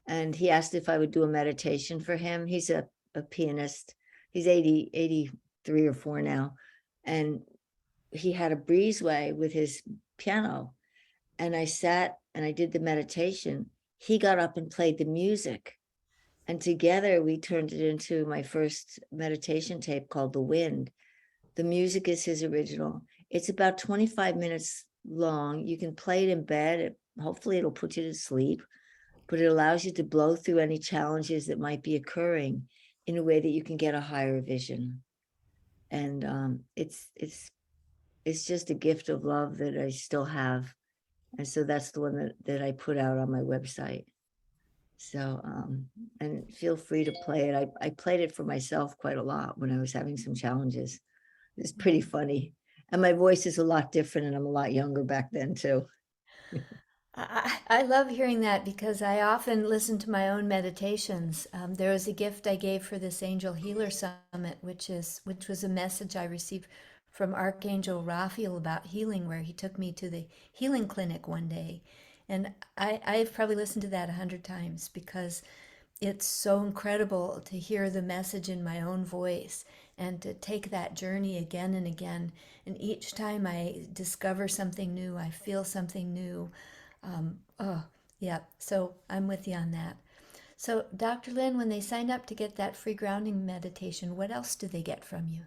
and he asked if I would do a meditation for him. He's a pianist. He's 83 or 4 now. And he had a breezeway with his piano. And I sat and I did the meditation. He got up and played the music. And together we turned it into my first meditation tape called The Wind. The music is his original. It's about 25 minutes long. You can play it in bed. Hopefully it'll put you to sleep, but it allows you to blow through any challenges that might be occurring in a way that you can get a higher vision. And it's just a gift of love that I still have. And so that's the one that I put out on my website. So, and feel free to play it. I played it for myself quite a lot when I was having some challenges. It's pretty funny. And my voice is a lot different, and I'm a lot younger back then too. I love hearing that because I often listen to my own meditations. There was a gift I gave for this Angel Healer Summit, which was a message I received from Archangel Raphael about healing, where he took me to the healing clinic one day. And I've probably listened to that 100 times because it's so incredible to hear the message in my own voice and to take that journey again and again. And each time I discover something new, I feel something new. Oh, yeah. So I'm with you on that. So, Dr. Lin, when they sign up to get that free grounding meditation, what else do they get from you?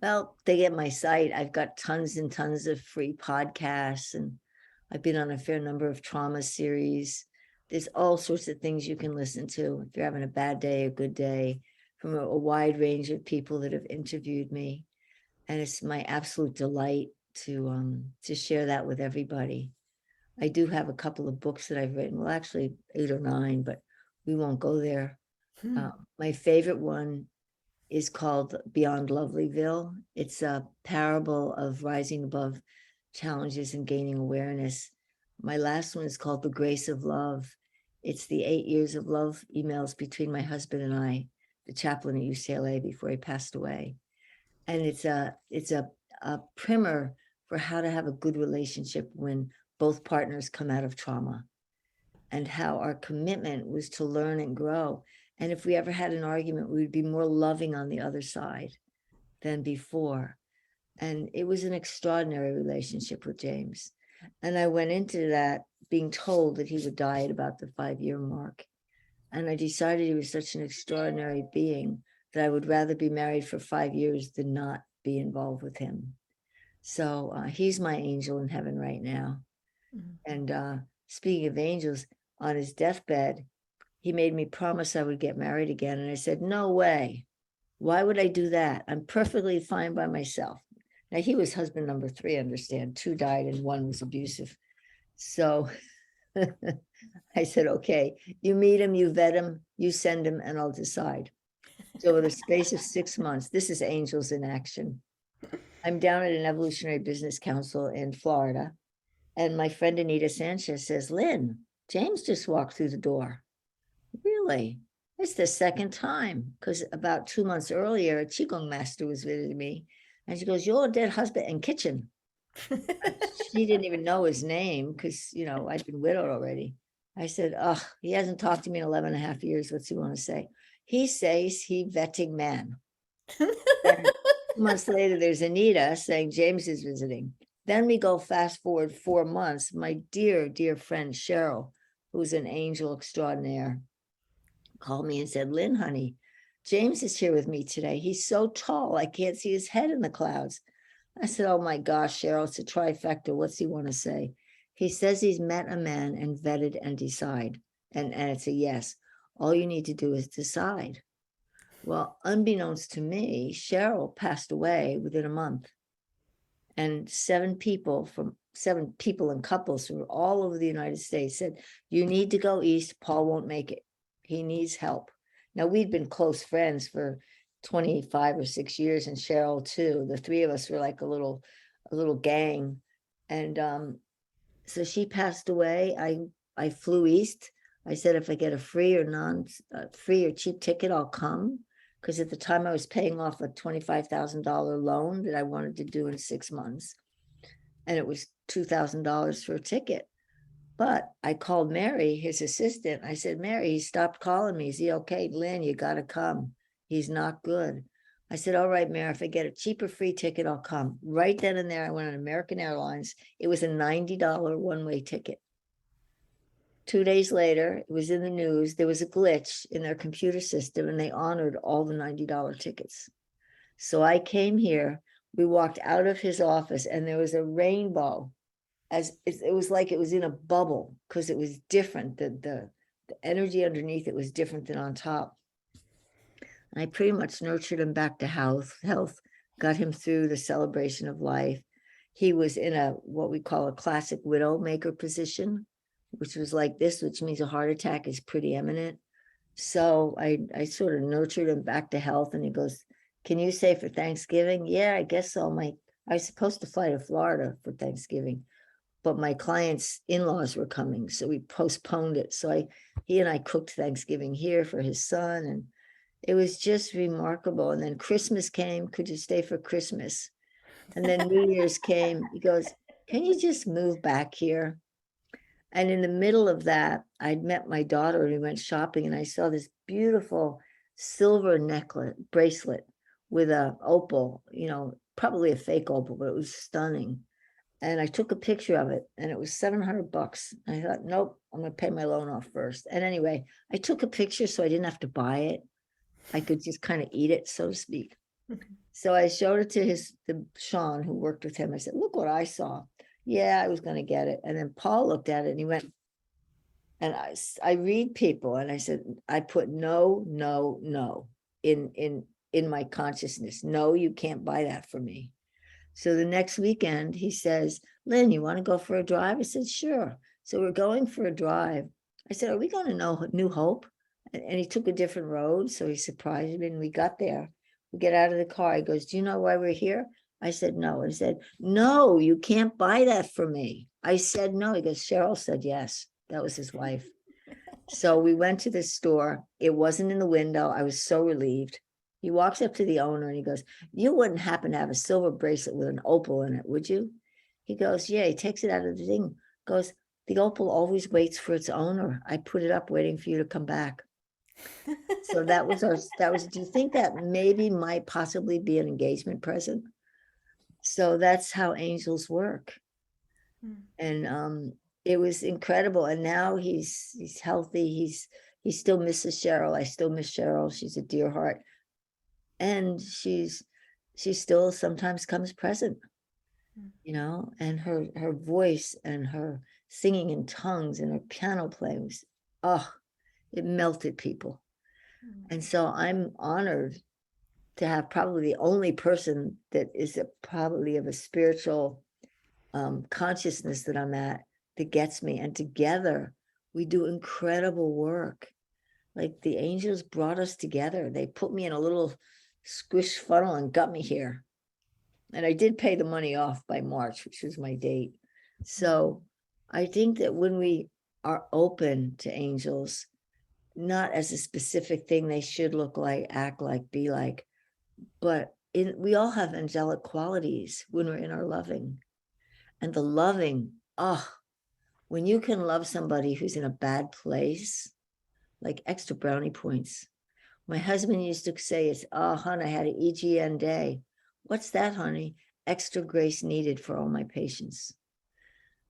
Well, they get my site. I've got tons and tons of free podcasts, and I've been on a fair number of trauma series. There's all sorts of things you can listen to if you're having a bad day, a good day, from a wide range of people that have interviewed me. And it's my absolute delight to share that with everybody. I do have a couple of books that I've written, well, actually 8 or 9, but we won't go there. My favorite one is called Beyond Lovelyville. It's a parable of rising above challenges and gaining awareness. My last one is called The Grace of Love. It's the 8 years of love emails between my husband and I, the chaplain at UCLA before he passed away. And it's a primer for how to have a good relationship when both partners come out of trauma, and how our commitment was to learn and grow. And if we ever had an argument, we would be more loving on the other side than before. And it was an extraordinary relationship with James. And I went into that being told that he would die at about the 5-year mark. And I decided he was such an extraordinary being that I would rather be married for 5 years than not be involved with him. So he's my angel in heaven right now. And speaking of angels, on his deathbed, he made me promise I would get married again. And I said, no way. Why would I do that? I'm perfectly fine by myself. Now, he was husband number 3, understand. 2 died and 1 was abusive. So I said, okay, you meet him, you vet him, you send him, and I'll decide. So in the space of 6 months, this is angels in action. I'm down at an evolutionary business council in Florida. And my friend Anita Sanchez says, Lynn, James just walked through the door. Really? It's the second time, because about 2 months earlier, a Qigong master was visiting me. And she goes, your dead husband in kitchen. She didn't even know his name because, I'd been widowed already. I said, oh, he hasn't talked to me in 11 and a half years. What's he want to say? He says he vetting man. And 2 months later, there's Anita saying James is visiting. Then we go fast forward 4 months. My dear, dear friend Cheryl, who's an angel extraordinaire, called me and said, Lynn, honey, James is here with me today. He's so tall, I can't see his head in the clouds. I said, oh my gosh, Cheryl, it's a trifecta. What's he want to say? He says he's met a man and vetted and decide. And it's a yes. All you need to do is decide. Well, unbeknownst to me, Cheryl passed away within a month. And 7 people and couples from all over the United States said, you need to go east. Paul won't make it. He needs help. Now, we'd been close friends for 25 or 6 years, and Cheryl too. The 3 of us were like a little gang. And so she passed away. I flew east. I said, if I get a free or cheap ticket, I'll come. Because at the time I was paying off a $25,000 loan that I wanted to do in 6 months. And it was $2,000 for a ticket. But I called Mary, his assistant. I said, Mary, he stopped calling me. Is he okay? Lynn, you got to come. He's not good. I said, all right, Mary, if I get a cheaper free ticket, I'll come. Right then and there, I went on American Airlines. It was a $90 one-way ticket. 2 days later, it was in the news. There was a glitch in their computer system and they honored all the $90 tickets. So I came here. We walked out of his office and there was a rainbow. It was like it was in a bubble because it was different. The energy underneath it was different than on top. And I pretty much nurtured him back to health, got him through the celebration of life. He was in what we call a classic widowmaker position, which was like this, which means a heart attack is pretty imminent. So I sort of nurtured him back to health. And he goes, can you say for Thanksgiving? Yeah, I guess so. I was supposed to fly to Florida for Thanksgiving, but my client's in-laws were coming. So we postponed it. So he and I cooked Thanksgiving here for his son. And it was just remarkable. And then Christmas came. Could you stay for Christmas? And then New Year's came. He goes, can you just move back here? And in the middle of that, I'd met my daughter and we went shopping and I saw this beautiful silver necklace bracelet with a opal, probably a fake opal, but it was stunning. And I took a picture of it and it was $700. I thought, nope, I'm going to pay my loan off first. And anyway, I took a picture so I didn't have to buy it. I could just kind of eat it, so to speak. So I showed it to Sean, who worked with him. I said, look what I saw. Yeah, I was going to get it. And then Paul looked at it and he went, and I read people and I said, I put no, no, no in my consciousness. No, you can't buy that for me. So the next weekend he says, Lynn, you want to go for a drive? I said, sure. So we're going for a drive. I said, are we going to New Hope? And he took a different road. So he surprised me and we got there. We get out of the car. He goes, do you know why we're here? I said, no. He said, no, you can't buy that for me. I said, no. He goes, Cheryl said yes. That was his wife. So we went to this store. It wasn't in the window. I was so relieved. He walks up to the owner and he goes, you wouldn't happen to have a silver bracelet with an opal in it, would you? He goes, yeah. He takes it out of the thing, goes, the opal always waits for its owner. I put it up waiting for you to come back. So that was, do you think that maybe might possibly be an engagement present? So that's how angels work. And it was incredible. And now he's healthy. He still misses Cheryl. I still miss Cheryl. She's a dear heart. And she still sometimes comes present, and her voice and her singing in tongues and her piano playing was, it melted people. And so I'm honored to have probably the only person that is probably of a spiritual consciousness that I'm at that gets me. And together we do incredible work. Like the angels brought us together. They put me in a little squish funnel and got me here. And I did pay the money off by March, which was my date. So I think that when we are open to angels, not as a specific thing they should look like, act like, be like, but we all have angelic qualities when we're in our loving. And the loving, when you can love somebody who's in a bad place, like extra brownie points. My husband used to say, it's, hon, I had an EGN day. What's that, honey? Extra grace needed for all my patients.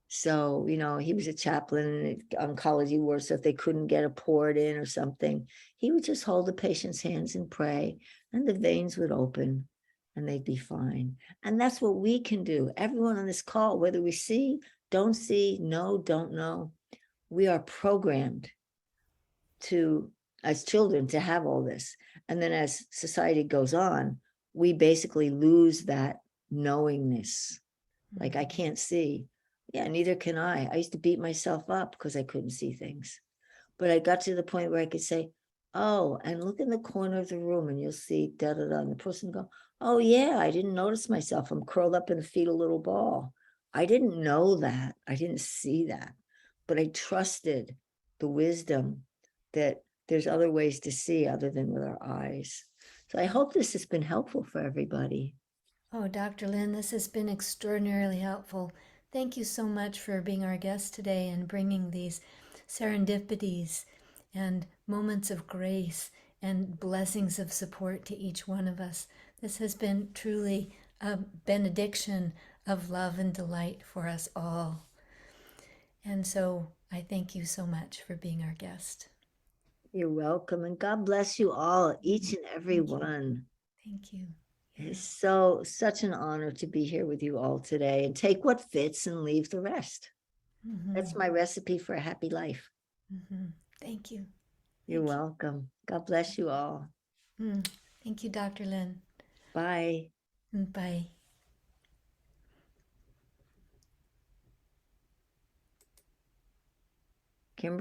So, he was a chaplain in oncology ward. So if they couldn't get a port in or something, he would just hold the patient's hands and pray, and the veins would open and they'd be fine. And that's what we can do. Everyone on this call, whether we see, don't see, know, don't know, we are programmed to, as children, to have all this. And then as society goes on, we basically lose that knowingness. Like, I can't see. Yeah, neither can I. I used to beat myself up because I couldn't see things. But I got to the point where I could say, oh, and look in the corner of the room and you'll see da-da-da. And the person go, oh yeah, I didn't notice myself. I'm curled up in a fetal little ball. I didn't know that. I didn't see that. But I trusted the wisdom that there's other ways to see other than with our eyes. So I hope this has been helpful for everybody. Oh, Dr. Lin, this has been extraordinarily helpful. Thank you so much for being our guest today and bringing these serendipities and moments of grace and blessings of support to each one of us. This has been truly a benediction of love and delight for us all. And so I thank you so much for being our guest. You're welcome. And God bless you all, each and every one. Thank you. It's such an honor to be here with you all today, and take what fits and leave the rest. That's my recipe for a happy life. Thank you. You're welcome. God bless you all. Thank you, Dr. Lin. Bye. Bye.